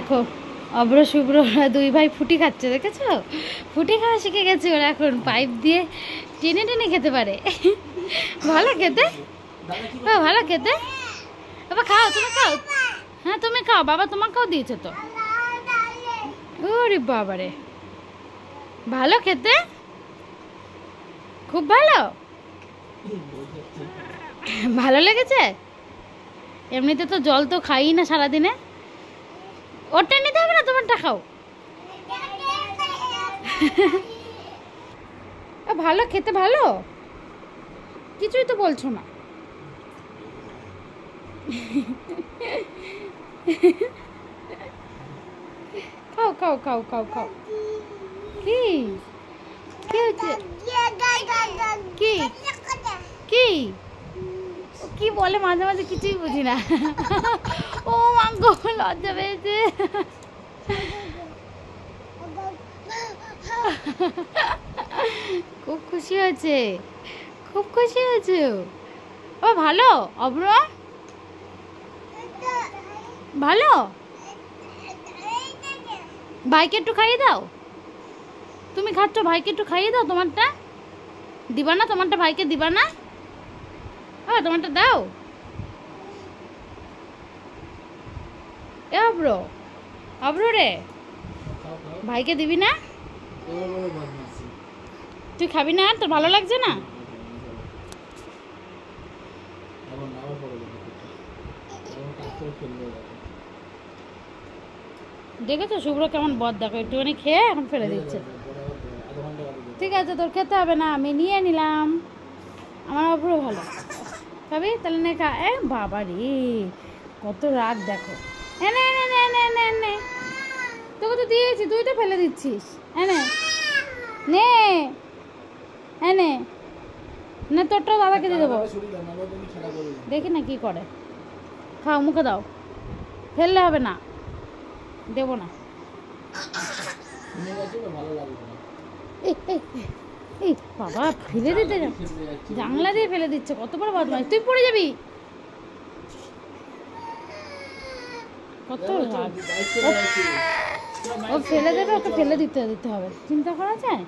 দেখো অভ্র শুভ্র ওরা দুই ভাই ফুটি খাচ্ছে, দেখেছো? ফুটি খাওয়া শিখে গেছে ওরা, এখন পাইপ দিয়ে টেনে টেনে খেতে পারে। ভালো খেতে, ভালো খেতে। বাবা খাও, তুমি খাও। হ্যাঁ তুমি খাও, বাবা তোমাকেও দিয়েছে তো। ওরে বাবারে, ভালো খেতে, খুব ভালো। ভালো লেগেছে? এমনিতে তো জল তো খাই না সারাদিনে। ওটা নিতে হবে না, তোমারটা খাও। ভালো খেতে, ভালো কিছুই তো বলছো না। খাও খাও খাও খাও খাও। কি কি হচ্ছে? কি কি কি বলে মাঝে মাঝে কিছুই বুঝি না। ও মাগো, লজ্জা পেয়েছে। খুব খুশি হয়েছে, খুব খুশি হয়েছে। ও ভালো অভ্র, ভালো। ভাইকে একটু খাইয়ে দাও। তুমি খাচ্ছ, ভাইকে একটু খাইয়ে দাও। তোমারটা দিবা না? তোমারটা ভাইকে দিবা না? হ্যাঁ তোমারটা দাও। এ অভ্র, অভ্র রে, ভাইকে দিবি না? তুই খাবি না? তোর ভালো লাগছে না? দেখেছো শুভ্র কেমন বদ, দেখো একটুখানি খেয়ে এখন ফেলে দিচ্ছে। ঠিক আছে, তোর খেতে হবে না, আমি নিয়ে নিলাম। আমার অভ্র ভালো। খাবি তাহলে নে, খা। এ বাবা রে, কত রাগ দেখো। এনে এনে নে নে নে নে, তোকে তো দিয়েছি, তুই তো ফেলে দিচ্ছিস। এনে নে এনে না, তোরটাও দাদাকে দিয়ে দেবো। দেখি না কি করে। খাও, মুখে দাও, ফেললে হবে না, দেবো না। এই বাবা, ফেলে দিতে জানলা দিয়ে ফেলে দিচ্ছে, কত বড় বদমাইশ। তুই পড়ে যাবি। কত রাগ। ও ফেলে দেবে, ওকে ফেলে দিতে দিতে হবে, চিন্তা করা যায়।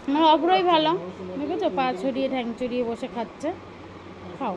আমার অভ্রই ভালো, দেখেছো? পা ছড়িয়ে ঠ্যাং ছড়িয়ে বসে খাচ্ছে। খাও।